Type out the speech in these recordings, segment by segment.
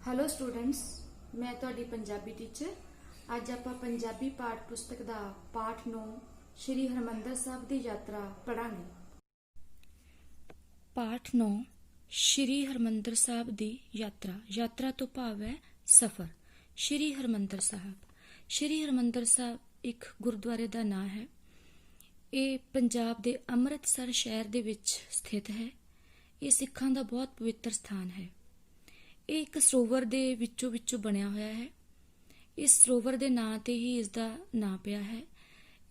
Hello students, ਮੈਂ ਤੁਹਾਡੀ Punjabi teacher. ਅੱਜ ਆਪਾਂ ਪੰਜਾਬੀ ਪਾਠ ਪੁਸਤਕ ਦਾ ਪਾਠ 9 ਸ਼੍ਰੀ ਹਰਿਮੰਦਰ ਸਾਹਿਬ ਦੀ ਯਾਤਰਾ ਪੜਾਂਗੇ। ਪਾਠ 9 ਸ਼੍ਰੀ ਹਰਿਮੰਦਰ ਸਾਹਿਬ ਦੀ ਯਾਤਰਾ। ਯਾਤਰਾ ਤੋਂ ਭਾਵ ਹੈ ਸਫ਼ਰ। ਸ਼੍ਰੀ ਹਰਿਮੰਦਰ ਸਾਹਿਬ। ਸ਼੍ਰੀ ਹਰਿਮੰਦਰ ਸਾਹਿਬ ਇੱਕ ਗੁਰਦੁਆਰੇ ਦਾ ਨਾਂ ਹੈ। ਇਹ ਪੰਜਾਬ ਦੇ ਅੰਮ੍ਰਿਤਸਰ ਸ਼ਹਿਰ ਦੇ ਵਿੱਚ ਸਥਿਤ ਹੈ। ਇਹ ਸਿੱਖਾਂ ਦਾ ਬਹੁਤ ਪਵਿੱਤਰ ਸਥਾਨ ਹੈ। ਇਹ ਇੱਕ ਸਰੋਵਰ ਦੇ ਵਿੱਚੋਂ ਬਣਿਆ ਹੋਇਆ ਹੈ। ਇਸ ਸਰੋਵਰ ਦੇ ਨਾਂ ਤੇ ਹੀ ਇਸ ਦਾ ਨਾਂ ਪਿਆ ਹੈ।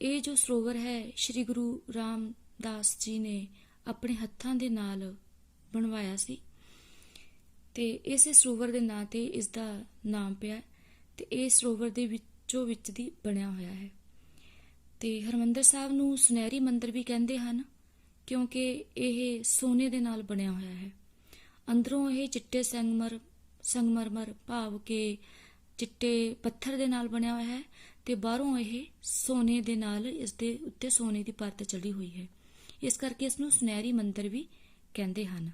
ਇਹ ਜੋ ਸਰੋਵਰ ਹੈ ਸ਼੍ਰੀ ਗੁਰੂ ਰਾਮਦਾਸ ਜੀ ਨੇ ਆਪਣੇ ਹੱਥਾਂ ਦੇ ਨਾਲ ਬਣਵਾਇਆ ਸੀ ਤੇ ਇਸੇ ਸਰੋਵਰ ਦੇ ਨਾਂ ਤੇ ਇਸ ਦਾ ਨਾਮ ਪਿਆ ਤੇ ਇਹ ਸਰੋਵਰ ਦੇ ਵਿੱਚੋਂ ਵਿੱਚ ਦੀ ਬਣਿਆ ਹੋਇਆ ਹੈ। ਤੇ ਹਰਿਮੰਦਰ ਸਾਹਿਬ ਨੂੰ ਸੁਨਹਿਰੀ ਮੰਦਿਰ ਵੀ ਕਹਿੰਦੇ ਹਨ ਕਿਉਂਕਿ ਇਹ ਸੋਨੇ ਦੇ ਨਾਲ ਬਣਿਆ ਹੋਇਆ ਹੈ। ਅੰਦਰੋਂ ਇਹ ਚਿੱਟੇ ਸੰਗਮਰਮਰ ਭਾਵ ਕਿ ਚਿੱਟੇ ਪੱਥਰ ਦੇ ਨਾਲ ਬਣਿਆ ਹੋਇਆ ਹੈ ਤੇ ਬਾਹਰੋਂ ਇਹ ਸੋਨੇ ਦੇ ਨਾਲ ਇਸ ਦੇ ਉੱਤੇ ਸੋਨੇ ਦੀ ਪਰਤ ਚੜੀ ਹੋਈ ਹੈ। ਇਸ ਕਰਕੇ ਇਸ ਨੂੰ ਸੁਨਹਿਰੀ ਮੰਦਿਰ ਵੀ ਕਹਿੰਦੇ ਹਨ।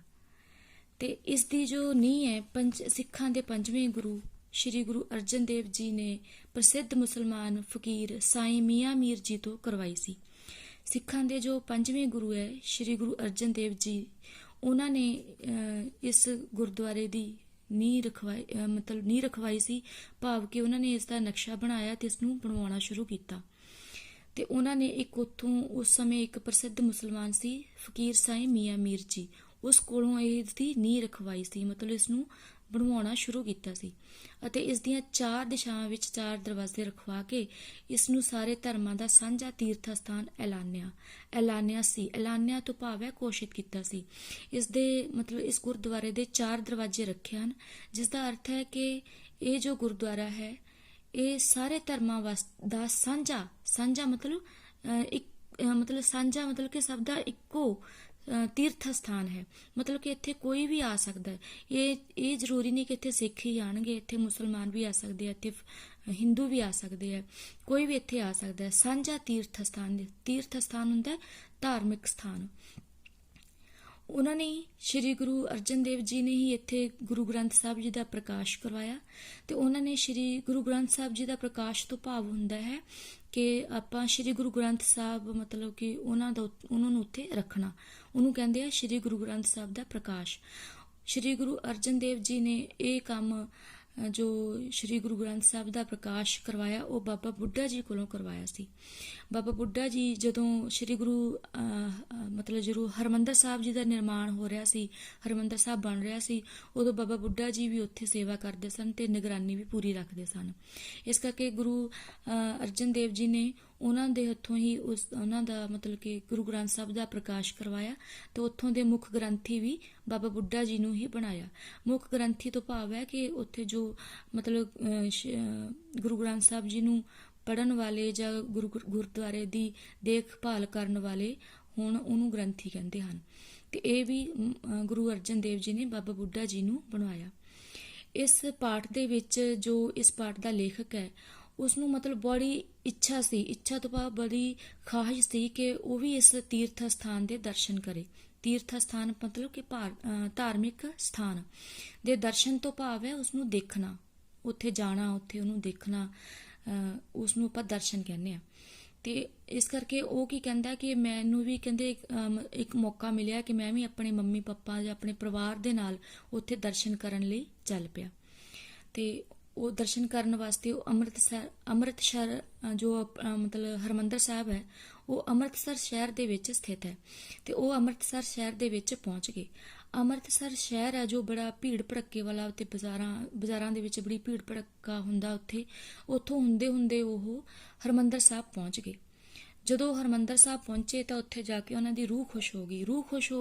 ਤੇ ਇਸ ਦੀ ਜੋ ਨੀਂਹ ਹੈ ਸਿੱਖਾਂ ਦੇ ਪੰਜਵੇਂ ਗੁਰੂ ਸ਼੍ਰੀ ਗੁਰੂ ਅਰਜਨ ਦੇਵ ਜੀ ਨੇ ਪ੍ਰਸਿੱਧ ਮੁਸਲਮਾਨ ਫਕੀਰ ਸਾਈਂ ਮੀਆਂ ਮੀਰ ਜੀ ਤੋਂ ਕਰਵਾਈ ਸੀ। ਸਿੱਖਾਂ ਦੇ ਜੋ ਪੰਜਵੇਂ ਗੁਰੂ ਹੈ ਸ਼੍ਰੀ ਗੁਰੂ ਅਰਜਨ ਦੇਵ ਜੀ, ਉਹਨਾਂ ਨੇ ਇਸ ਗੁਰਦੁਆਰੇ ਦੀ ਨੀਂਹ ਰਖਵਾਈ ਸੀ, ਭਾਵ ਕਿ ਉਹਨਾਂ ਨੇ ਇਸ ਦਾ ਨਕਸ਼ਾ ਬਣਾਇਆ ਤੇ ਇਸ ਨੂੰ ਬਣਵਾਉਣਾ ਸ਼ੁਰੂ ਕੀਤਾ। ਤੇ ਉਹਨਾਂ ਨੇ ਉੱਥੋਂ ਉਸ ਸਮੇਂ ਇੱਕ ਪ੍ਰਸਿੱਧ ਮੁਸਲਮਾਨ ਸੀ ਫਕੀਰ ਸਾਈਂ ਮੀਆਂ ਮੀਰ ਜੀ, ਉਸ ਕੋਲੋਂ ਇਸ ਦੀ ਨੀਂਹ ਰਖਵਾਈ ਸੀ, ਮਤਲਬ ਇਸ ਨੂੰ ਬਣਵਾਉਣਾ ਸ਼ੁਰੂ ਕੀਤਾ ਸੀ। ਅਤੇ ਇਸ ਦੀਆਂ 4 ਦਿਸ਼ਾਵਾਂ ਵਿੱਚ 4 ਦਰਵਾਜ਼ੇ ਰਖਵਾ ਕੇ ਇਸ ਨੂੰ ਸਾਰੇ ਧਰਮਾਂ ਦਾ ਸਾਂਝਾ ਤੀਰਥ ਸਥਾਨ ਐਲਾਨਿਆ ਤੋਂ ਭਾਵ ਹੈ ਘੋਸ਼ਿਤ ਕੀਤਾ ਸੀ। ਇਸ ਦੇ ਮਤਲਬ ਇਸ ਗੁਰਦੁਆਰੇ ਦੇ 4 ਦਰਵਾਜ਼ੇ ਰੱਖੇ ਹਨ, ਜਿਸ ਦਾ ਅਰਥ ਹੈ ਕਿ ਇਹ ਜੋ ਗੁਰਦੁਆਰਾ ਹੈ ਇਹ ਸਾਰੇ ਧਰਮਾਂ ਦਾ ਸਾਂਝਾ ਮਤਲਬ ਕਿ ਸਭ ਦਾ ਇੱਕੋ ਤੀਰਥ ਸਥਾਨ ਹੈ। ਮਤਲਬ ਕਿ ਇੱਥੇ ਕੋਈ ਵੀ ਆ ਸਕਦਾ ਹੈ। ਇਹ ਜ਼ਰੂਰੀ ਨਹੀਂ ਕਿ ਇੱਥੇ ਸਿੱਖ ਹੀ ਆਣਗੇ, ਇੱਥੇ ਮੁਸਲਮਾਨ ਵੀ ਆ ਸਕਦੇ ਆ, ਇੱਥੇ ਹਿੰਦੂ ਵੀ ਆ ਸਕਦੇ ਆ, ਕੋਈ ਵੀ ਇੱਥੇ ਆ ਸਕਦਾ ਹੈ। ਸਾਂਝਾ ਤੀਰਥ ਸਥਾਨ ਹੁੰਦਾ ਧਾਰਮਿਕ ਸਥਾਨ। ਉਹਨਾਂ ਨੇ ਸ਼੍ਰੀ ਗੁਰੂ ਅਰਜਨ ਦੇਵ ਜੀ ਨੇ ਹੀ ਇੱਥੇ ਗੁਰੂ ਗ੍ਰੰਥ ਸਾਹਿਬ ਜੀ ਦਾ ਪ੍ਰਕਾਸ਼ ਕਰਵਾਇਆ ਤੇ ਉਹਨਾਂ ਨੇ ਸ਼੍ਰੀ ਗੁਰੂ ਗ੍ਰੰਥ ਸਾਹਿਬ ਜੀ ਦਾ ਪ੍ਰਕਾਸ਼ ਤੋਂ ਭਾਵ ਹੁੰਦਾ ਹੈ ਕਿ ਆਪਾਂ ਸ਼੍ਰੀ ਗੁਰੂ ਗ੍ਰੰਥ ਸਾਹਿਬ ਮਤਲਬ ਕਿ ਉਹਨਾਂ ਨੂੰ ਉੱਥੇ ਰੱਖਣਾ, ਉਹਨੂੰ ਕਹਿੰਦੇ ਆ ਸ਼੍ਰੀ ਗੁਰੂ ਗ੍ਰੰਥ ਸਾਹਿਬ ਦਾ ਪ੍ਰਕਾਸ਼। ਸ਼੍ਰੀ ਗੁਰੂ ਅਰਜਨ ਦੇਵ ਜੀ ਨੇ ਇਹ ਕੰਮ ਜੋ ਸ਼੍ਰੀ ਗੁਰੂ ਗ੍ਰੰਥ ਸਾਹਿਬ ਦਾ ਪ੍ਰਕਾਸ਼ ਕਰਵਾਇਆ ਉਹ ਬਾਬਾ ਬੁੱਢਾ ਜੀ ਕੋਲੋਂ ਕਰਵਾਇਆ ਸੀ। ਬਾਬਾ ਬੁੱਢਾ ਜੀ ਜਦੋਂ ਸ਼੍ਰੀ ਗੁਰੂ ਜਦੋਂ ਹਰਿਮੰਦਰ ਸਾਹਿਬ ਜੀ ਦਾ ਨਿਰਮਾਣ ਹੋ ਰਿਹਾ ਸੀ, ਹਰਿਮੰਦਰ ਸਾਹਿਬ ਬਣ ਰਿਹਾ ਸੀ, ਉਦੋਂ ਬਾਬਾ ਬੁੱਢਾ ਜੀ ਵੀ ਉੱਥੇ ਸੇਵਾ ਕਰਦੇ ਸਨ ਤੇ ਨਿਗਰਾਨੀ ਵੀ ਪੂਰੀ ਰੱਖਦੇ ਸਨ। ਇਸ ਕਰਕੇ ਗੁਰੂ ਅਰਜਨ ਦੇਵ ਜੀ ਨੇ ਉਹਨਾਂ ਦੇ ਹੱਥੋਂ ਹੀ ਉਹਨਾਂ ਦਾ ਮਤਲਬ ਕਿ ਗੁਰੂ ਗ੍ਰੰਥ ਸਾਹਿਬ ਦਾ ਪ੍ਰਕਾਸ਼ ਕਰਵਾਇਆ ਤੇ ਉੱਥੋਂ ਦੇ ਮੁੱਖ ਗ੍ਰੰਥੀ ਵੀ ਬਾਬਾ ਬੁੱਢਾ ਜੀ ਨੂੰ ਹੀ ਬਣਾਇਆ। ਮੁੱਖ ਗ੍ਰੰਥੀ ਤੋਂ ਭਾਵ ਹੈ ਕਿ ਉੱਥੇ ਜੋ ਮਤਲਬ ਗੁਰੂ ਗ੍ਰੰਥ ਸਾਹਿਬ ਜੀ ਨੂੰ ਪੜ੍ਹਨ ਵਾਲੇ ਜਾਂ ਗੁਰਦੁਆਰੇ ਦੀ ਦੇਖਭਾਲ ਕਰਨ ਵਾਲੇ ਹੁਣ ਉਹਨੂੰ ਗ੍ਰੰਥੀ ਕਹਿੰਦੇ ਹਨ। ਤੇ ਇਹ ਵੀ ਗੁਰੂ ਅਰਜਨ ਦੇਵ ਜੀ ਨੇ ਬਾਬਾ ਬੁੱਢਾ ਜੀ ਨੂੰ ਬਣਵਾਇਆ। ਇਸ ਪਾਠ ਦੇ ਵਿੱਚ ਜੋ ਇਸ ਪਾਠ ਦਾ ਲੇਖਕ ਹੈ ਉਸਨੂੰ ਮਤਲਬ ਬੜੀ ਇੱਛਾ ਤੋਂ ਭਾਵ ਬੜੀ ਖਾਹਿਸ਼ ਸੀ ਕਿ ਉਹ ਵੀ ਇਸ ਤੀਰਥ ਸਥਾਨ ਦੇ ਦਰਸ਼ਨ ਕਰੇ। ਤੀਰਥ ਸਥਾਨ ਮਤਲਬ ਕਿ ਧਾਰਮਿਕ ਸਥਾਨ ਦੇ ਦਰਸ਼ਨ ਤੋਂ ਭਾਵ ਹੈ ਉਸਨੂੰ ਦੇਖਣਾ, ਉੱਥੇ ਜਾਣਾ, ਉੱਥੇ ਉਹਨੂੰ ਦੇਖਣਾ, ਉਸਨੂੰ ਆਪਾਂ ਦਰਸ਼ਨ ਕਹਿੰਦੇ ਆ। ਤੇ ਇਸ ਕਰਕੇ ਉਹ ਕੀ ਕਹਿੰਦਾ ਕਿ ਮੈਨੂੰ ਵੀ ਕਹਿੰਦੇ ਇੱਕ ਮੌਕਾ ਮਿਲਿਆ ਕਿ ਮੈਂ ਵੀ ਆਪਣੇ ਮੰਮੀ ਪਾਪਾ ਜਾਂ ਆਪਣੇ ਪਰਿਵਾਰ ਦੇ ਨਾਲ ਉੱਥੇ ਦਰਸ਼ਨ ਕਰਨ ਲਈ ਚੱਲ ਪਿਆ। ਤੇ ਉਹ ਦਰਸ਼ਨ ਕਰਨ ਵਾਸਤੇ ਉਹ ਅੰਮ੍ਰਿਤਸਰ ਜੋ ਮਤਲਬ ਹਰਿਮੰਦਰ ਸਾਹਿਬ ਹੈ ਉਹ ਅੰਮ੍ਰਿਤਸਰ ਸ਼ਹਿਰ ਦੇ ਵਿੱਚ ਸਥਿਤ ਹੈ ਤੇ ਉਹ ਅੰਮ੍ਰਿਤਸਰ ਸ਼ਹਿਰ ਦੇ ਵਿੱਚ ਪਹੁੰਚ ਗਏ। ਅੰਮ੍ਰਿਤਸਰ ਸ਼ਹਿਰ ਹੈ ਜੋ ਬੜਾ ਭੀੜ ਭੜੱਕੇ ਵਾਲਾ ਤੇ ਬਾਜ਼ਾਰਾਂ ਦੇ ਵਿੱਚ ਬੜੀ ਭੀੜ ਭੜੱਕਾ ਹੁੰਦਾ। ਉੱਥੋਂ ਹੁੰਦੇ ਉਹ ਹਰਿਮੰਦਰ ਸਾਹਿਬ ਪਹੁੰਚ ਗਏ। ਜਦੋਂ ਹਰਿਮੰਦਰ ਸਾਹਿਬ ਪਹੁੰਚੇ ਤਾਂ ਉੱਥੇ ਜਾ ਕੇ ਉਹਨਾਂ ਦੀ ਰੂਹ ਖੁਸ਼ ਹੋ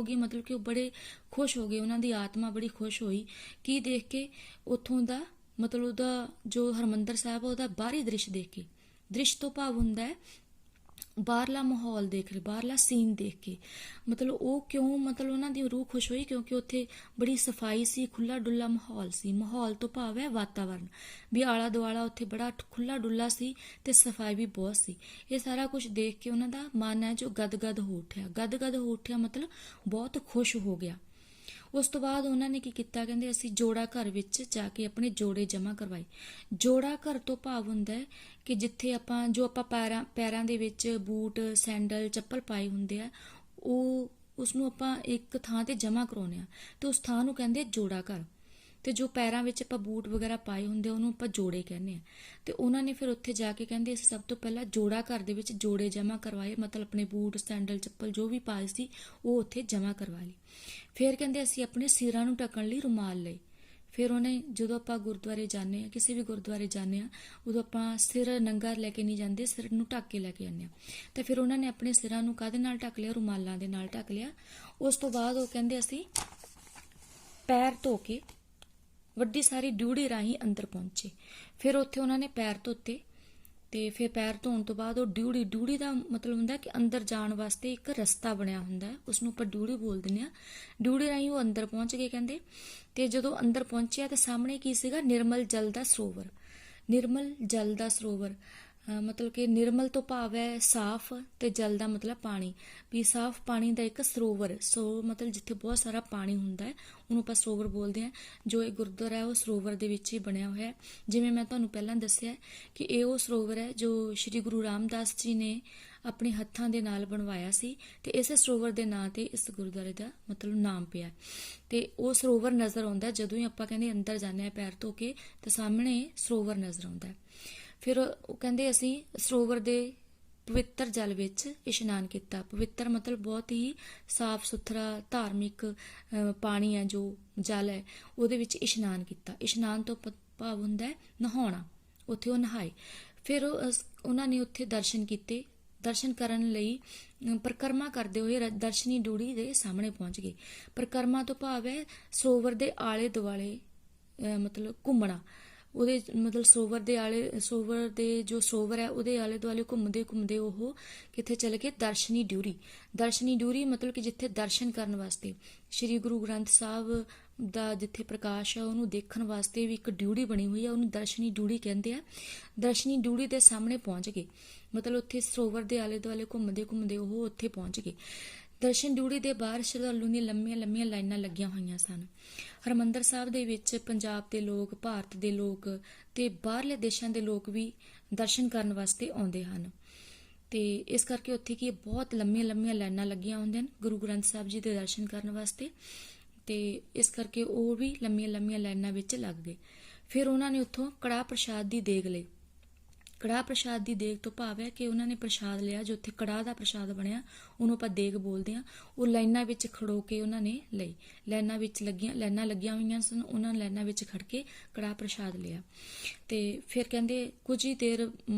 ਗਈ ਮਤਲਬ ਕਿ ਉਹ ਬੜੇ ਖੁਸ਼ ਹੋ ਗਏ, ਉਹਨਾਂ ਦੀ ਆਤਮਾ ਬੜੀ ਖੁਸ਼ ਹੋਈ ਕੀ ਦੇਖ ਕੇ, ਉੱਥੋਂ ਦਾ ਮਤਲਬ ਉਹਦਾ ਜੋ ਹਰਿਮੰਦਰ ਸਾਹਿਬ ਉਹਦਾ ਬਾਹਰੀ ਦ੍ਰਿਸ਼ ਦੇਖ ਕੇ। ਦ੍ਰਿਸ਼ ਤੋਂ ਭਾਵ ਹੁੰਦਾ ਹੈ ਬਾਹਰਲਾ ਮਾਹੌਲ ਦੇਖ ਕੇ, ਬਾਹਰਲਾ ਸੀਨ ਦੇਖ ਕੇ। ਮਤਲਬ ਉਹ ਕਿਉਂ ਮਤਲਬ ਉਹਨਾਂ ਦੀ ਰੂਹ ਖੁਸ਼ ਹੋਈ ਕਿਉਂਕਿ ਉੱਥੇ ਬੜੀ ਸਫਾਈ ਸੀ, ਖੁੱਲਾ ਡੁੱਲਾ ਮਾਹੌਲ ਸੀ। ਮਾਹੌਲ ਤੋਂ ਭਾਵ ਹੈ ਵਾਤਾਵਰਨ, ਵੀ ਆਲਾ ਦੁਆਲਾ ਉੱਥੇ ਬੜਾ ਖੁੱਲਾ ਡੁੱਲਾ ਸੀ ਤੇ ਸਫਾਈ ਵੀ ਬਹੁਤ ਸੀ। ਇਹ ਸਾਰਾ ਕੁਝ ਦੇਖ ਕੇ ਉਹਨਾਂ ਦਾ ਮਨ ਹੈ ਜੋ ਗਦਗਦ ਹੋ ਉੱਠਿਆ ਮਤਲਬ ਬਹੁਤ ਖੁਸ਼ ਹੋ ਗਿਆ। ਉਸ ਤੋਂ ਬਾਅਦ ਉਹਨਾਂ ਨੇ ਕੀ ਕੀਤਾ, ਕਹਿੰਦੇ ਅਸੀਂ ਜੋੜਾ ਘਰ ਵਿੱਚ ਜਾ ਕੇ ਆਪਣੇ ਜੋੜੇ ਜਮ੍ਹਾਂ ਕਰਵਾਏ। ਜੋੜਾ ਘਰ ਤੋਂ ਭਾਵ ਹੁੰਦਾ ਹੈ ਕਿ ਜਿੱਥੇ ਆਪਾਂ ਪੈਰਾਂ ਦੇ ਵਿੱਚ ਬੂਟ, ਸੈਂਡਲ, ਚੱਪਲ ਪਾਏ ਹੁੰਦੇ ਆ, ਉਹ ਉਸਨੂੰ ਆਪਾਂ ਇੱਕ ਥਾਂ ਤੇ ਜਮ੍ਹਾਂ ਕਰਾਉਂਦੇ ਆ, ਤੇ ਉਸ ਥਾਂ ਨੂੰ ਕਹਿੰਦੇ ਜੋੜਾ ਘਰ। ਤੇ ਜੋ ਪੈਰਾਂ ਵਿੱਚ ਆਪਾਂ ਬੂਟ ਵਗੈਰਾ ਪਾਏ ਹੁੰਦੇ ਉਹਨੂੰ ਆਪਾਂ ਜੋੜੇ ਕਹਿੰਦੇ ਆ। ਤੇ ਉਹਨਾਂ ਨੇ ਫਿਰ ਉੱਥੇ ਜਾ ਕੇ ਕਹਿੰਦੇ ਅਸੀਂ ਸਭ ਤੋਂ ਪਹਿਲਾਂ ਜੋੜਾ ਘਰ ਦੇ ਵਿੱਚ ਜੋੜੇ ਜਮ੍ਹਾਂ ਕਰਵਾਏ, ਮਤਲਬ ਆਪਣੇ ਬੂਟ, ਸੈਂਡਲ, ਚੱਪਲ ਜੋ ਵੀ ਪਾਏ ਸੀ ਉਹ ਉੱਥੇ ਜਮ੍ਹਾਂ ਕਰਵਾ ਲਈ। ਫਿਰ ਕਹਿੰਦੇ ਅਸੀਂ ਆਪਣੇ ਸਿਰਾਂ ਨੂੰ ਢੱਕਣ ਲਈ ਰੁਮਾਲ ਲਏ। ਫਿਰ ਉਹਨੇ, ਜਦੋਂ ਆਪਾਂ ਗੁਰਦੁਆਰੇ ਜਾਂਦੇ ਆ, ਕਿਸੇ ਵੀ ਗੁਰਦੁਆਰੇ ਜਾਂਦੇ ਆ, ਉਦੋਂ ਆਪਾਂ ਸਿਰ ਨੰਗਾ ਲੈ ਕੇ ਨਹੀਂ ਜਾਂਦੇ, ਸਿਰ ਨੂੰ ਢੱਕ ਕੇ ਲੈ ਕੇ ਜਾਂਦੇ ਆ। ਤੇ ਫਿਰ ਉਹਨਾਂ ਨੇ ਆਪਣੇ ਸਿਰਾਂ ਨੂੰ ਕਾਹਦੇ ਨਾਲ ਢੱਕ ਲਿਆ? ਰੁਮਾਲਾਂ ਦੇ ਨਾਲ ਢੱਕ ਲਿਆ। ਉਸ ਤੋਂ ਬਾਅਦ ਉਹ ਕਹਿੰਦੇ ਅਸੀਂ ਪੈਰ ਧੋ ਕੇ ਵੱਡੀ ਸਾਰੀ ਡਿਊੜੀ ਰਾਹੀਂ ਅੰਦਰ ਪਹੁੰਚੇ। ਫਿਰ ਉੱਥੇ ਉਹਨਾਂ ਨੇ ਪੈਰ ਧੋਤੇ, ਤੇ ਫਿਰ ਪੈਰ ਧੋਣ ਤੋਂ ਬਾਅਦ ਉਹ ਡਿਊੜੀ ਦਾ ਮਤਲਬ ਹੁੰਦਾ ਕਿ ਅੰਦਰ ਜਾਣ ਵਾਸਤੇ ਇੱਕ ਰਸਤਾ ਬਣਿਆ ਹੁੰਦਾ, ਉਸਨੂੰ ਆਪਾਂ ਡਿਊੜੀ ਬੋਲ ਦਿੰਦੇ ਆ। ਡਿਊੜੀ ਰਾਹੀਂ ਉਹ ਅੰਦਰ ਪਹੁੰਚ ਗਏ ਕਹਿੰਦੇ। ਤੇ ਜਦੋਂ ਅੰਦਰ ਪਹੁੰਚਿਆ ਤਾਂ ਸਾਹਮਣੇ ਕੀ ਸੀਗਾ? ਨਿਰਮਲ ਜਲ ਦਾ ਸਰੋਵਰ। ਨਿਰਮਲ ਜਲ ਦਾ ਸਰੋਵਰ ਮਤਲਬ ਕਿ ਨਿਰਮਲ ਤੋਂ ਭਾਵ ਹੈ ਸਾਫ਼, ਤੇ ਜਲ ਦਾ ਮਤਲਬ ਪਾਣੀ, ਵੀ ਸਾਫ਼ ਪਾਣੀ ਦਾ ਇੱਕ ਸਰੋਵਰ। ਮਤਲਬ ਜਿੱਥੇ ਬਹੁਤ ਸਾਰਾ ਪਾਣੀ ਹੁੰਦਾ ਹੈ ਉਹਨੂੰ ਆਪਾਂ ਸਰੋਵਰ ਬੋਲਦੇ ਹਾਂ। ਜੋ ਇਹ ਗੁਰਦੁਆਰਾ ਹੈ ਉਹ ਸਰੋਵਰ ਦੇ ਵਿੱਚ ਹੀ ਬਣਿਆ ਹੋਇਆ ਹੈ। ਜਿਵੇਂ ਮੈਂ ਤੁਹਾਨੂੰ ਪਹਿਲਾਂ ਦੱਸਿਆ ਕਿ ਇਹ ਉਹ ਸਰੋਵਰ ਹੈ ਜੋ ਸ਼੍ਰੀ ਗੁਰੂ ਰਾਮਦਾਸ ਜੀ ਨੇ ਆਪਣੇ ਹੱਥਾਂ ਦੇ ਨਾਲ ਬਣਵਾਇਆ ਸੀ, ਤੇ ਇਸੇ ਸਰੋਵਰ ਦੇ ਨਾਂ ਤੇ ਇਸ ਗੁਰਦੁਆਰੇ ਦਾ ਮਤਲਬ ਨਾਮ ਪਿਆ। ਤੇ ਉਹ ਸਰੋਵਰ ਨਜ਼ਰ ਆਉਂਦਾ ਜਦੋਂ ਹੀ ਆਪਾਂ ਕਹਿੰਦੇ ਅੰਦਰ ਜਾਂਦੇ ਆ ਪੈਰ ਧੋ ਕੇ, ਤੇ ਸਾਹਮਣੇ ਸਰੋਵਰ ਨਜ਼ਰ ਆਉਂਦਾ। ਫਿਰ ਉਹ ਕਹਿੰਦੇ ਅਸੀਂ ਸਰੋਵਰ ਦੇ ਪਵਿੱਤਰ ਜਲ ਵਿੱਚ ਇਸ਼ਨਾਨ ਕੀਤਾ। ਪਵਿੱਤਰ ਮਤਲਬ ਬਹੁਤ ਹੀ ਸਾਫ਼ ਸੁਥਰਾ ਧਾਰਮਿਕ ਪਾਣੀ ਹੈ, ਜੋ ਜਲ ਹੈ, ਉਹਦੇ ਵਿੱਚ ਇਸ਼ਨਾਨ ਕੀਤਾ। ਇਸ਼ਨਾਨ ਤੋਂ ਭਾਵ ਹੁੰਦਾ ਹੈ ਨਹਾਉਣਾ। ਉੱਥੇ ਉਹ ਨਹਾਏ। ਫਿਰ ਉਹਨਾਂ ਨੇ ਉੱਥੇ ਦਰਸ਼ਨ ਕੀਤੇ। ਦਰਸ਼ਨ ਕਰਨ ਲਈ ਪਰਿਕਰਮਾ ਕਰਦੇ ਹੋਏ ਦਰਸ਼ਨੀ ਡਿਊੜੀ ਦੇ ਸਾਹਮਣੇ ਪਹੁੰਚ ਗਏ। ਪਰਿਕਰਮਾ ਤੋਂ ਭਾਵ ਹੈ ਸਰੋਵਰ ਦੇ ਆਲੇ ਦੁਆਲੇ ਮਤਲਬ ਘੁੰਮਣਾ। ਉਹਦੇ ਮਤਲਬ ਸਰੋਵਰ ਦੇ ਜੋ ਸਰੋਵਰ ਹੈ ਉਹਦੇ ਆਲੇ ਦੁਆਲੇ ਘੁੰਮਦੇ ਘੁੰਮਦੇ ਉਹ ਕਿੱਥੇ ਚਲੇ ਗਏ? ਦਰਸ਼ਨੀ ਡਿਊਰੀ। ਦਰਸ਼ਨੀ ਡਿਊਰੀ ਮਤਲਬ ਕਿ ਜਿੱਥੇ ਦਰਸ਼ਨ ਕਰਨ ਵਾਸਤੇ ਸ਼੍ਰੀ ਗੁਰੂ ਗ੍ਰੰਥ ਸਾਹਿਬ ਦਾ ਜਿੱਥੇ ਪ੍ਰਕਾਸ਼ ਹੈ ਉਹਨੂੰ ਦੇਖਣ ਵਾਸਤੇ ਵੀ ਇੱਕ ਡਿਊੜੀ ਬਣੀ ਹੋਈ ਹੈ, ਉਹਨੂੰ ਦਰਸ਼ਨੀ ਡਿਊੜੀ ਕਹਿੰਦੇ ਆ। ਦਰਸ਼ਨੀ ਡਿਊੜੀ ਦੇ ਸਾਹਮਣੇ ਪਹੁੰਚ ਗਏ, ਮਤਲਬ ਉੱਥੇ ਸਰੋਵਰ ਦੇ ਆਲੇ ਦੁਆਲੇ ਘੁੰਮਦੇ ਘੁੰਮਦੇ ਉਹ ਉੱਥੇ ਪਹੁੰਚ ਗਏ। ਦਰਸ਼ਨ ਡਿਊੜੀ ਦੇ ਬਾਹਰ ਸ਼ਰਧਾਲੂ ਦੀਆਂ ਲੰਮੀਆਂ ਲੰਮੀਆਂ ਲਾਈਨਾਂ ਲੱਗੀਆਂ ਹੋਈਆਂ ਸਨ। ਹਰਿਮੰਦਰ ਸਾਹਿਬ ਦੇ ਵਿੱਚ ਪੰਜਾਬ ਦੇ ਲੋਕ, ਭਾਰਤ ਦੇ ਲੋਕ ਤੇ ਬਾਹਰਲੇ ਦੇਸ਼ਾਂ ਦੇ ਲੋਕ ਵੀ ਦਰਸ਼ਨ ਕਰਨ ਵਾਸਤੇ ਆਉਂਦੇ ਹਨ। ਤੇ ਇਸ ਕਰਕੇ ਉੱਥੇ ਕੀ ਬਹੁਤ ਲੰਮੀਆਂ ਲੰਮੀਆਂ ਲਾਈਨਾਂ ਲੱਗੀਆਂ ਹੁੰਦੀਆਂ ਹਨ ਗੁਰੂ ਗ੍ਰੰਥ ਸਾਹਿਬ ਜੀ ਦੇ ਦਰਸ਼ਨ ਕਰਨ ਵਾਸਤੇ, ਤੇ ਇਸ ਕਰਕੇ ਉਹ ਵੀ ਲੰਮੀਆਂ ਲੰਮੀਆਂ ਲਾਈਨਾਂ ਵਿੱਚ ਲੱਗ ਗਏ। ਫਿਰ ਉਹਨਾਂ ਨੇ ਉੱਥੋਂ ਕੜਾਹ ਪ੍ਰਸ਼ਾਦ ਦੀ ਦੇਗ ਲਈ। ਕੜਾਹ ਪ੍ਰਸ਼ਾਦ ਦੀ ਦੇਗ ਤੋਂ ਭਾਵ ਹੈ ਕਿ ਉਹਨਾਂ ਨੇ ਪ੍ਰਸ਼ਾਦ ਲਿਆ, ਜੋ ਉੱਥੇ ਕੜਾਹ ਦਾ ਪ੍ਰਸ਼ਾਦ ਬਣਿਆ ਉਹਨੂੰ ਆਪਾਂ ਦੇਗ ਬੋਲਦੇ ਹਾਂ। ਉਹ ਲਾਈਨਾਂ ਵਿੱਚ ਖੜੋ ਕੇ ਉਹਨਾਂ ਨੇ ਲਈ। ਲਾਈਨਾਂ ਲੱਗੀਆਂ ਹੋਈਆਂ ਸਨ, ਉਹਨਾਂ ਲਾਈਨਾਂ ਵਿੱਚ ਖੜ ਕੇ ਕੜਾਹ ਪ੍ਰਸ਼ਾਦ ਲਿਆ। ਤੇ ਫਿਰ ਕਹਿੰਦੇ ਕੁਝ ਹੀ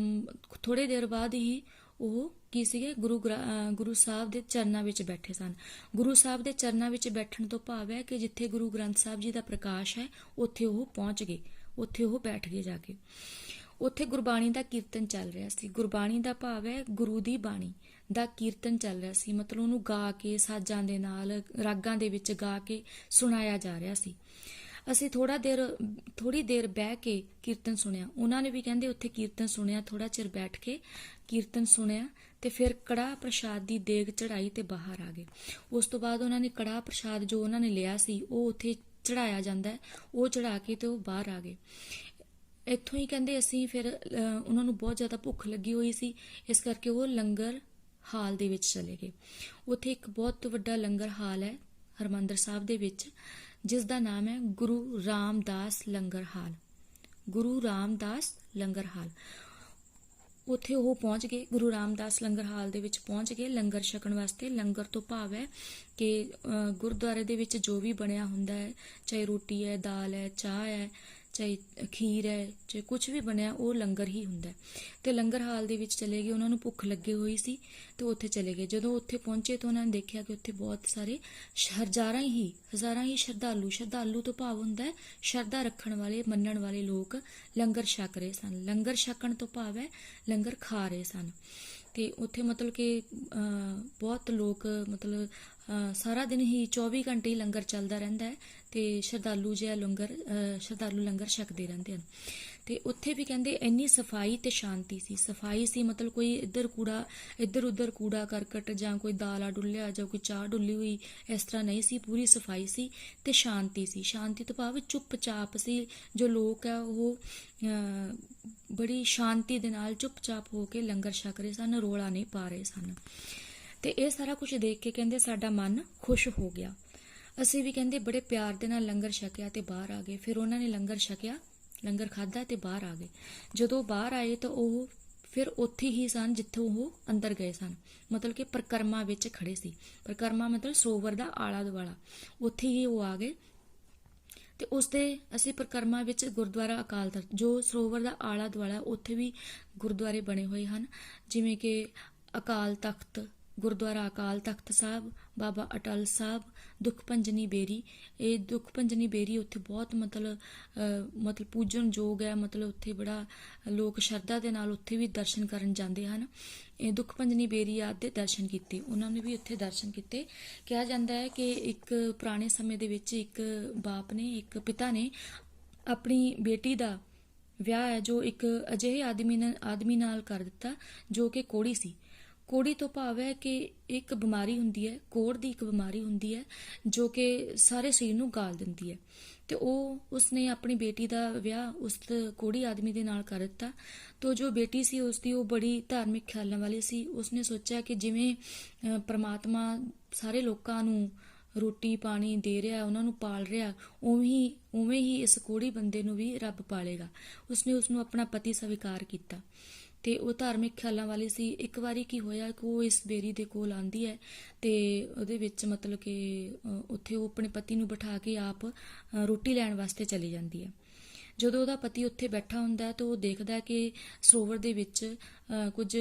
ਥੋੜੇ ਦੇਰ ਬਾਅਦ ਹੀ ਉਹ ਕੀ ਸੀਗੇ? ਗੁਰੂ ਸਾਹਿਬ ਦੇ ਚਰਨਾਂ ਵਿੱਚ ਬੈਠੇ ਸਨ। ਗੁਰੂ ਸਾਹਿਬ ਦੇ ਚਰਨਾਂ ਵਿੱਚ ਬੈਠਣ ਤੋਂ ਭਾਵ ਹੈ ਕਿ ਜਿੱਥੇ ਗੁਰੂ ਗ੍ਰੰਥ ਸਾਹਿਬ ਜੀ ਦਾ ਪ੍ਰਕਾਸ਼ ਹੈ ਉੱਥੇ ਉਹ ਪਹੁੰਚ ਗਏ, ਉੱਥੇ ਉਹ ਬੈਠ ਗਏ ਜਾ ਕੇ। ਉੱਥੇ ਗੁਰਬਾਣੀ ਦਾ ਕੀਰਤਨ ਚੱਲ ਰਿਹਾ ਸੀ। ਗੁਰਬਾਣੀ ਦਾ ਭਾਵ ਹੈ ਗੁਰੂ ਦੀ ਬਾਣੀ ਦਾ ਕੀਰਤਨ ਚੱਲ ਰਿਹਾ ਸੀ, ਮਤਲਬ ਉਹਨੂੰ ਗਾ ਕੇ ਸਾਜ਼ਾਂ ਦੇ ਨਾਲ ਰਾਗਾਂ ਦੇ ਵਿੱਚ ਗਾ ਕੇ ਸੁਣਾਇਆ ਜਾ ਰਿਹਾ ਸੀ। ਅਸੀਂ ਥੋੜੀ ਦੇਰ ਬਹਿ ਕੇ ਕੀਰਤਨ ਸੁਣਿਆ। ਉਹਨਾਂ ਨੇ ਵੀ ਕਹਿੰਦੇ ਉੱਥੇ ਕੀਰਤਨ ਸੁਣਿਆ, ਥੋੜਾ ਚਿਰ ਬੈਠ ਕੇ ਕੀਰਤਨ ਸੁਣਿਆ, ਤੇ ਫਿਰ ਕੜਾਹ ਪ੍ਰਸ਼ਾਦ ਦੀ ਦੇਗ ਚੜਾਈ ਤੇ ਬਾਹਰ ਆ ਗਏ। ਉਸ ਤੋਂ ਬਾਅਦ ਉਹਨਾਂ ਨੇ ਕੜਾਹ ਪ੍ਰਸ਼ਾਦ ਜੋ ਉਹਨਾਂ ਨੇ ਲਿਆ ਸੀ ਉਹ ਉੱਥੇ ਚੜਾਇਆ ਜਾਂਦਾ, ਉਹ ਚੜਾ ਕੇ ਤੇ ਉਹ ਬਾਹਰ ਆ ਗਏ। ਇੱਥੋਂ ਹੀ ਕਹਿੰਦੇ ਅਸੀਂ ਫਿਰ ਉਹਨਾਂ ਨੂੰ ਬਹੁਤ ਜ਼ਿਆਦਾ ਭੁੱਖ ਲੱਗੀ ਹੋਈ ਸੀ, ਇਸ ਕਰਕੇ ਉਹ ਲੰਗਰ ਹਾਲ ਦੇ ਵਿੱਚ ਚਲੇ ਗਏ। ਉੱਥੇ ਇੱਕ ਬਹੁਤ ਵੱਡਾ ਲੰਗਰ ਹਾਲ ਹੈ ਹਰਿਮੰਦਰ ਸਾਹਿਬ ਦੇ ਵਿੱਚ, ਜਿਸ ਦਾ ਨਾਮ ਹੈ ਗੁਰੂ ਰਾਮਦਾਸ ਲੰਗਰ ਹਾਲ। ਗੁਰੂ ਰਾਮਦਾਸ ਲੰਗਰ ਹਾਲ। ਉੱਥੇ ਉਹ ਪਹੁੰਚ ਗਏ, ਗੁਰੂ ਰਾਮਦਾਸ ਲੰਗਰ ਹਾਲ ਦੇ ਵਿੱਚ ਪਹੁੰਚ ਗਏ ਲੰਗਰ ਛਕਣ ਵਾਸਤੇ। ਲੰਗਰ ਤੋਂ ਭਾਵ ਹੈ ਕਿ ਗੁਰਦੁਆਰੇ ਦੇ ਵਿੱਚ ਜੋ ਵੀ ਬਣਿਆ ਹੁੰਦਾ ਹੈ, ਚਾਹੇ ਰੋਟੀ ਹੈ, ਦਾਲ ਹੈ, ਚਾਹ ਹੈ, ਚਾਹੇ ਖੀਰ ਹੈ, ਚਾਹੇ ਕੁਝ ਵੀ ਬਣਿਆ, ਉਹ ਲੰਗਰ ਹੀ ਹੁੰਦਾ। ਤੇ ਲੰਗਰ ਹਾਲ ਦੇ ਵਿੱਚ ਚਲੇ ਗਏ। ਉਹਨਾਂ ਨੂੰ ਭੁੱਖ ਲੱਗੀ ਹੋਈ ਸੀ ਤੇ ਉੱਥੇ ਚਲੇ ਗਏ। ਜਦੋਂ ਉੱਥੇ ਪਹੁੰਚੇ ਤਾਂ ਉਹਨਾਂ ਨੇ ਦੇਖਿਆ ਕਿ ਉੱਥੇ ਬਹੁਤ ਸਾਰੇ ਹਜ਼ਾਰਾਂ ਹੀ ਸ਼ਰਧਾਲੂ ਤੋਂ ਭਾਵ ਹੁੰਦਾ ਹੈ ਸ਼ਰਧਾ ਰੱਖਣ ਵਾਲੇ, ਮੰਨਣ ਵਾਲੇ ਲੋਕ ਲੰਗਰ ਛਕ ਰਹੇ ਸਨ। ਲੰਗਰ ਛਕਣ ਤੋਂ ਭਾਵ ਹੈ ਲੰਗਰ ਖਾ ਰਹੇ ਸਨ। ਤੇ ਉੱਥੇ ਮਤਲਬ ਕਿ ਬਹੁਤ ਲੋਕ ਮਤਲਬ ਸਾਰਾ ਦਿਨ ਹੀ 24 ਘੰਟੇ ਹੀ ਲੰਗਰ ਚੱਲਦਾ ਰਹਿੰਦਾ ਹੈ, ਤੇ ਸ਼ਰਧਾਲੂ ਲੰਗਰ ਛਕਦੇ ਰਹਿੰਦੇ ਹਨ। ਤੇ ਉੱਥੇ ਵੀ ਕਹਿੰਦੇ ਇੰਨੀ ਸਫਾਈ ਤੇ ਸ਼ਾਂਤੀ ਸੀ। ਸਫਾਈ ਸੀ ਮਤਲਬ ਕੋਈ ਇੱਧਰ ਉੱਧਰ ਕੂੜਾ ਕਰਕਟ ਜਾਂ ਕੋਈ ਦਾਲਾ ਡੁੱਲਿਆ ਜਾਂ ਕੋਈ ਚਾਹ ਡੁੱਲੀ ਹੋਈ ਇਸ ਤਰ੍ਹਾਂ ਨਹੀਂ ਸੀ। ਪੂਰੀ ਸਫਾਈ ਸੀ ਤੇ ਸ਼ਾਂਤੀ ਸੀ। ਸ਼ਾਂਤੀ ਤੋਂ ਭਾਵ ਚੁੱਪਚਾਪ ਸੀ। ਜੋ ਲੋਕ ਆ ਉਹ ਬੜੀ ਸ਼ਾਂਤੀ ਦੇ ਨਾਲ ਚੁੱਪਚਾਪ ਹੋ ਕੇ ਲੰਗਰ ਛਕ ਰਹੇ ਸਨ, ਰੋਲਾ ਨਹੀਂ ਪਾ ਰਹੇ ਸਨ। ਤੇ ਇਹ ਸਾਰਾ ਕੁਝ ਦੇਖ ਕੇ ਕਹਿੰਦੇ ਸਾਡਾ ਮਨ ਖੁਸ਼ ਹੋ ਗਿਆ। ਅਸੀਂ ਵੀ ਕਹਿੰਦੇ ਬੜੇ ਪਿਆਰ ਦੇ ਨਾਲ ਲੰਗਰ ਛਕਿਆ ਤੇ ਬਾਹਰ ਆ ਗਏ। ਫਿਰ ਉਹਨਾਂ ਨੇ ਲੰਗਰ ਛਕਿਆ, ਲੰਗਰ ਖਾਧਾ ਤੇ ਬਾਹਰ ਆ ਗਏ। ਜਦੋਂ ਬਾਹਰ ਆਏ ਤਾਂ ਉਹ ਫਿਰ ਉੱਥੇ ਹੀ ਸਨ ਜਿੱਥੋਂ ਉਹ ਅੰਦਰ ਗਏ ਸਨ, ਮਤਲਬ ਕਿ ਪਰਿਕਰਮਾ ਵਿੱਚ ਖੜੇ ਸੀ। ਪਰਿਕਰਮਾ ਮਤਲਬ ਸਰੋਵਰ ਦਾ ਆਲਾ ਦੁਆਲਾ, ਉੱਥੇ ਹੀ ਉਹ ਆ ਗਏ। ਤੇ ਉਸਦੇ ਅਸੀਂ ਪਰਿਕਰਮਾ ਵਿੱਚ ਗੁਰਦੁਆਰਾ ਅਕਾਲ ਤਖਤ, ਜੋ ਸਰੋਵਰ ਦਾ ਆਲਾ ਦੁਆਲਾ, ਉੱਥੇ ਵੀ ਗੁਰਦੁਆਰੇ ਬਣੇ ਹੋਏ ਹਨ, ਜਿਵੇਂ ਕਿ ਅਕਾਲ ਤਖਤ, ਗੁਰਦੁਆਰਾ ਅਕਾਲ ਤਖਤ ਸਾਹਿਬ, ਬਾਬਾ ਅਟਲ ਸਾਹਿਬ, ਦੁੱਖ ਭੰਜਨੀ ਬੇਰੀ। ਇਹ ਦੁੱਖ ਭੰਜਨੀ ਬੇਰੀ ਉੱਥੇ ਬਹੁਤ ਮਤਲਬ ਪੂਜਨਯੋਗ ਹੈ। ਮਤਲਬ ਉੱਥੇ ਬੜਾ ਲੋਕ ਸ਼ਰਧਾ ਦੇ ਨਾਲ ਉੱਥੇ ਵੀ ਦਰਸ਼ਨ ਕਰਨ ਜਾਂਦੇ ਹਨ। ਇਹ ਦੁੱਖ ਭੰਜਨੀ ਬੇਰੀ ਆਦਿ ਦੇ ਦਰਸ਼ਨ ਕੀਤੇ, ਉਹਨਾਂ ਨੇ ਵੀ ਉੱਥੇ ਦਰਸ਼ਨ ਕੀਤੇ। ਕਿਹਾ ਜਾਂਦਾ ਹੈ ਕਿ ਇੱਕ ਪੁਰਾਣੇ ਸਮੇਂ ਦੇ ਵਿੱਚ ਇੱਕ ਬਾਪ ਨੇ, ਇੱਕ ਪਿਤਾ ਨੇ ਆਪਣੀ ਬੇਟੀ ਦਾ ਵਿਆਹ ਹੈ ਜੋ ਇੱਕ ਅਜਿਹੇ ਆਦਮੀ ਨਾਲ ਕਰ ਦਿੱਤਾ ਜੋ ਕਿ ਕੋਹੜੀ ਸੀ। ਕੋਹੜੀ ਤੋਂ ਭਾਵ ਹੈ ਕਿ ਇੱਕ ਬਿਮਾਰੀ ਹੁੰਦੀ ਹੈ, ਕੋਹੜ ਦੀ ਇੱਕ ਬਿਮਾਰੀ ਹੁੰਦੀ ਹੈ ਜੋ ਕਿ ਸਾਰੇ ਸਰੀਰ ਨੂੰ ਗਾਲ ਦਿੰਦੀ ਹੈ। ਤੇ ਉਸਨੇ ਆਪਣੀ ਬੇਟੀ ਦਾ ਵਿਆਹ ਉਸ ਕੋਹੜੀ ਆਦਮੀ ਦੇ ਨਾਲ ਕਰ ਦਿੱਤਾ। ਤੋ ਜੋ ਬੇਟੀ ਸੀ ਉਸਦੀ, ਉਹ ਬੜੀ ਧਾਰਮਿਕ ਖਿਆਲਾਂ ਵਾਲੀ ਸੀ। ਉਸਨੇ ਸੋਚਿਆ ਕਿ ਜਿਵੇਂ ਪ੍ਰਮਾਤਮਾ ਸਾਰੇ ਲੋਕਾਂ ਨੂੰ ਰੋਟੀ ਪਾਣੀ ਦੇ ਰਿਹਾ, ਉਹਨਾਂ ਨੂੰ ਪਾਲ ਰਿਹਾ, ਉਵੇਂ ਹੀ ਇਸ ਕੋਹੜੀ ਬੰਦੇ ਨੂੰ ਵੀ ਰੱਬ ਪਾਲੇਗਾ। ਉਸਨੇ ਉਸਨੂੰ ਆਪਣਾ ਪਤੀ ਸਵੀਕਾਰ ਕੀਤਾ ਤੇ ਉਹ ਧਾਰਮਿਕ ਖਿਆਲਾਂ ਵਾਲੀ ਸੀ। ਇੱਕ ਵਾਰੀ ਕੀ ਹੋਇਆ ਕਿ ਉਹ ਇਸ ਬੇਰੀ ਦੇ ਕੋਲ ਆਂਦੀ ਹੈ ਤੇ ਉਹਦੇ ਵਿੱਚ ਮਤਲਬ ਕਿ ਉੱਥੇ ਉਹ ਆਪਣੇ ਪਤੀ ਨੂੰ ਬਿਠਾ ਕੇ ਆਪ ਰੋਟੀ ਲੈਣ ਵਾਸਤੇ ਚਲੀ ਜਾਂਦੀ ਹੈ। ਜਦੋਂ ਉਹਦਾ ਪਤੀ ਉੱਥੇ ਬੈਠਾ ਹੁੰਦਾ ਤਾਂ ਉਹ ਦੇਖਦਾ ਕਿ ਸਰੋਵਰ ਦੇ ਵਿੱਚ ਕੁਝ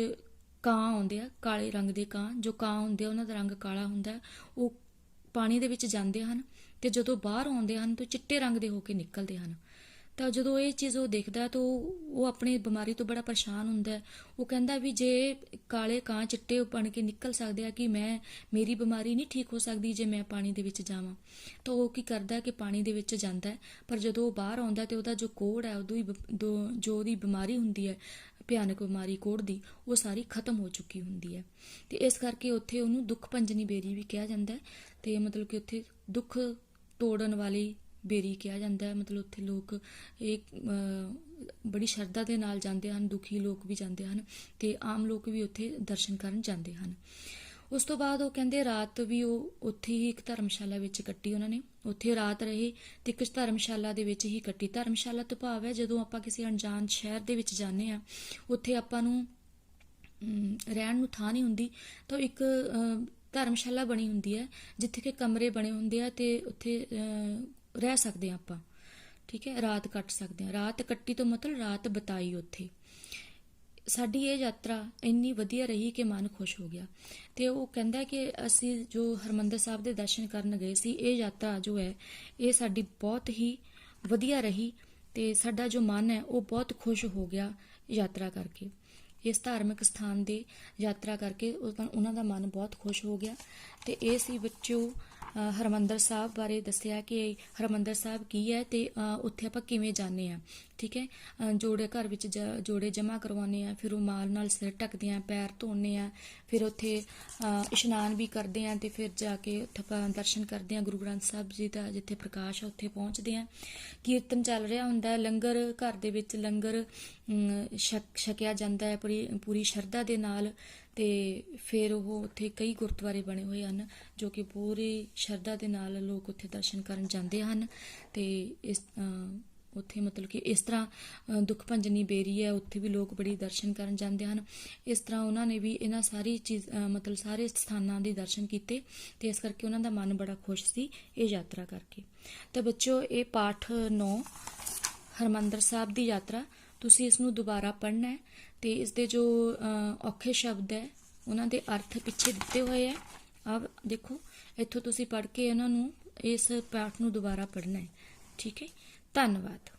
ਕਾਂ ਆਉਂਦੇ ਆ, ਕਾਲੇ ਰੰਗ ਦੇ ਕਾਂ। ਜੋ ਕਾਂ ਹੁੰਦੇ ਆ ਉਹਨਾਂ ਦਾ ਰੰਗ ਕਾਲਾ ਹੁੰਦਾ, ਉਹ ਪਾਣੀ ਦੇ ਵਿੱਚ ਜਾਂਦੇ ਹਨ ਤੇ ਜਦੋਂ ਬਾਹਰ ਆਉਂਦੇ ਹਨ ਤਾਂ ਚਿੱਟੇ ਰੰਗ ਦੇ ਹੋ ਕੇ ਨਿਕਲਦੇ ਹਨ। ਤਾਂ ਜਦੋਂ ਇਹ ਚੀਜ਼ ਉਹ ਦੇਖਦਾ ਤਾਂ ਉਹ ਆਪਣੀ ਬਿਮਾਰੀ ਤੋਂ ਬੜਾ ਪਰੇਸ਼ਾਨ ਹੁੰਦਾ। ਉਹ ਕਹਿੰਦਾ ਵੀ ਜੇ ਕਾਲੇ ਕਾਂ ਚਿੱਟੇ ਬਣ ਕੇ ਨਿਕਲ ਸਕਦੇ ਆ ਕਿ ਮੇਰੀ ਬਿਮਾਰੀ ਨਹੀਂ ਠੀਕ ਹੋ ਸਕਦੀ ਜੇ ਮੈਂ ਪਾਣੀ ਦੇ ਵਿੱਚ ਜਾਵਾਂ। ਤਾਂ ਉਹ ਕੀ ਕਰਦਾ ਕਿ ਪਾਣੀ ਦੇ ਵਿੱਚ ਜਾਂਦਾ, ਪਰ ਜਦੋਂ ਉਹ ਬਾਹਰ ਆਉਂਦਾ ਤੇ ਉਹਦਾ ਜੋ ਕੋਹੜ ਹੈ, ਜੋ ਉਹਦੀ ਬਿਮਾਰੀ ਹੁੰਦੀ ਹੈ, ਭਿਆਨਕ ਬਿਮਾਰੀ ਕੋਹੜ ਦੀ, ਉਹ ਸਾਰੀ ਖਤਮ ਹੋ ਚੁੱਕੀ ਹੁੰਦੀ ਹੈ। ਤੇ ਇਸ ਕਰਕੇ ਉੱਥੇ ਉਹਨੂੰ ਦੁੱਖ ਭੰਜਨੀ ਬੇਰੀ ਵੀ ਕਿਹਾ ਜਾਂਦਾ ਤੇ ਮਤਲਬ ਕਿ ਉੱਥੇ ਦੁੱਖ ਤੋੜਨ ਵਾਲੀ ਬੇਰੀ ਕਿਹਾ ਜਾਂਦਾ ਹੈ। ਮਤਲਬ ਉੱਥੇ ਲੋਕ ਬੜੀ ਸ਼ਰਧਾ ਦੇ ਨਾਲ ਜਾਂਦੇ ਹਨ, ਦੁਖੀ ਲੋਕ ਵੀ ਜਾਂਦੇ ਹਨ ਤੇ ਆਮ ਲੋਕ ਵੀ ਉੱਥੇ ਦਰਸ਼ਨ ਕਰਨ ਜਾਂਦੇ ਹਨ। ਉਸ ਤੋਂ ਬਾਅਦ ਉਹ ਕਹਿੰਦੇ ਰਾਤ ਵੀ ਉਹ ਉੱਥੇ ਹੀ ਇੱਕ ਧਰਮਸ਼ਾਲਾ ਵਿੱਚ ਕੱਟੀ। ਉਹਨਾਂ ਨੇ ਉੱਥੇ ਰਾਤ ਰਹੇ ਤੇ ਇੱਕ ਧਰਮਸ਼ਾਲਾ ਦੇ ਵਿੱਚ ਹੀ ਕੱਟੀ। ਧਰਮਸ਼ਾਲਾ ਤੋਂ ਭਾਵ ਹੈ ਜਦੋਂ ਆਪਾਂ ਕਿਸੇ ਅਣਜਾਣ ਸ਼ਹਿਰ ਦੇ ਵਿੱਚ ਜਾਂਦੇ ਹਾਂ, ਉੱਥੇ ਆਪਾਂ ਨੂੰ ਰਹਿਣ ਨੂੰ ਥਾਂ ਨਹੀਂ ਹੁੰਦੀ, ਤਾਂ ਇੱਕ ਧਰਮਸ਼ਾਲਾ ਬਣੀ ਹੁੰਦੀ ਹੈ ਜਿੱਥੇ ਕਿ ਕਮਰੇ ਬਣੇ ਹੁੰਦੇ ਆ ਤੇ ਉੱਥੇ ਰਹਿ ਸਕਦੇ ਹਾਂ ਆਪਾਂ, ਠੀਕ ਹੈ, ਰਾਤ ਕੱਟ ਸਕਦੇ ਹਾਂ। ਰਾਤ ਕੱਟੀ ਤੋਂ ਮਤਲਬ ਰਾਤ ਬਿਤਾਈ ਉੱਥੇ। ਸਾਡੀ ਇਹ ਯਾਤਰਾ ਇੰਨੀ ਵਧੀਆ ਰਹੀ ਕਿ ਮਨ ਖੁਸ਼ ਹੋ ਗਿਆ। ਤੇ ਉਹ ਕਹਿੰਦਾ ਕਿ ਅਸੀਂ ਜੋ ਹਰਿਮੰਦਰ ਸਾਹਿਬ ਦੇ ਦਰਸ਼ਨ ਕਰਨ ਗਏ ਸੀ, ਇਹ ਯਾਤਰਾ ਜੋ ਹੈ ਇਹ ਸਾਡੀ ਬਹੁਤ ਹੀ ਵਧੀਆ ਰਹੀ ਤੇ ਸਾਡਾ ਜੋ ਮਨ ਹੈ ਉਹ ਬਹੁਤ ਖੁਸ਼ ਹੋ ਗਿਆ ਯਾਤਰਾ ਕਰਕੇ। ਇਸ ਧਾਰਮਿਕ ਸਥਾਨ ਦੇ ਯਾਤਰਾ ਕਰਕੇ ਉਹਨਾਂ ਦਾ ਮਨ ਬਹੁਤ ਖੁਸ਼ ਹੋ ਗਿਆ। ਤੇ ਇਹ ਸੀ ਬੱਚਿਓ ਹਰਿਮੰਦਰ ਸਾਹਿਬ ਬਾਰੇ ਦੱਸਿਆ ਕਿ ਹਰਿਮੰਦਰ ਸਾਹਿਬ ਕੀ ਹੈ ਤੇ ਉੱਥੇ ਆਪਾਂ ਕਿਵੇਂ ਜਾਂਦੇ ਹਾਂ, ਠੀਕ ਹੈ। ਜੋੜੇ ਘਰ ਵਿੱਚ ਜੋੜੇ ਜਮ੍ਹਾਂ ਕਰਵਾਉਂਦੇ ਆ, ਫਿਰ ਰੁਮਾਲ ਨਾਲ ਸਿਰ ਢੱਕਦੇ ਆ, ਪੈਰ ਧੋਂਦੇ ਆ, ਫਿਰ ਉੱਥੇ ਇਸ਼ਨਾਨ ਵੀ ਕਰਦੇ ਆ ਤੇ ਫਿਰ ਜਾ ਕੇ ਉੱਥੇ ਆਪਾਂ ਦਰਸ਼ਨ ਕਰਦੇ ਆ ਗੁਰੂ ਗ੍ਰੰਥ ਸਾਹਿਬ ਜੀ ਦਾ ਜਿੱਥੇ ਪ੍ਰਕਾਸ਼ ਆ ਉੱਥੇ ਪਹੁੰਚਦੇ ਆ। ਕੀਰਤਨ ਚੱਲ ਰਿਹਾ ਹੁੰਦਾ, ਲੰਗਰ ਘਰ ਦੇ ਵਿੱਚ ਲੰਗਰ ਛਕਿਆ ਜਾਂਦਾ ਹੈ ਪੂਰੀ ਸ਼ਰਧਾ ਦੇ ਨਾਲ। ਤੇ ਫਿਰ ਉਹ ਉੱਥੇ ਕਈ ਗੁਰਦੁਆਰੇ ਬਣੇ ਹੋਏ ਹਨ ਜੋ ਕਿ ਪੂਰੀ ਸ਼ਰਧਾ ਦੇ ਨਾਲ ਲੋਕ ਉੱਥੇ ਦਰਸ਼ਨ ਕਰਨ ਜਾਂਦੇ ਹਨ। ਤੇ ਉੱਥੇ ਮਤਲਬ ਕਿ ਇਸ ਤਰ੍ਹਾਂ ਦੁੱਖ ਭੰਜਨੀ ਬੇਰੀ ਹੈ, ਉੱਥੇ ਵੀ ਲੋਕ ਬੜੀ ਦਰਸ਼ਨ ਕਰਨ ਜਾਂਦੇ ਹਨ। ਇਸ ਤਰ੍ਹਾਂ ਉਹਨਾਂ ਨੇ ਵੀ ਇਹਨਾਂ ਸਾਰੀ ਚੀਜ਼ ਮਤਲਬ ਸਾਰੇ ਸਥਾਨਾਂ ਦੇ ਦਰਸ਼ਨ ਕੀਤੇ ਤੇ ਇਸ ਕਰਕੇ ਉਹਨਾਂ ਦਾ ਮਨ ਬੜਾ ਖੁਸ਼ ਸੀ ਇਹ ਯਾਤਰਾ ਕਰਕੇ। ਤਾਂ ਬੱਚਿਓ ਇਹ ਪਾਠ 9 ਹਰਿਮੰਦਰ ਸਾਹਿਬ ਦੀ ਯਾਤਰਾ, ਤੁਸੀਂ ਇਸ ਨੂੰ ਦੁਬਾਰਾ ਪੜ੍ਹਨਾ ਹੈ ਤੇ ਇਸ ਦੇ ਜੋ ਔਖੇ ਸ਼ਬਦ ਹੈ ਉਹਨਾਂ ਦੇ ਅਰਥ ਪਿੱਛੇ ਦਿੱਤੇ ਹੋਏ ਹੈ। ਆਪ ਦੇਖੋ ਇੱਥੋਂ ਤੁਸੀਂ ਪੜ੍ਹ ਕੇ ਇਹਨਾਂ ਨੂੰ ਇਸ ਪਾਠ ਨੂੰ ਦੁਬਾਰਾ ਪੜ੍ਹਨਾ ਹੈ, ਠੀਕ ਹੈ। ਧੰਨਵਾਦ।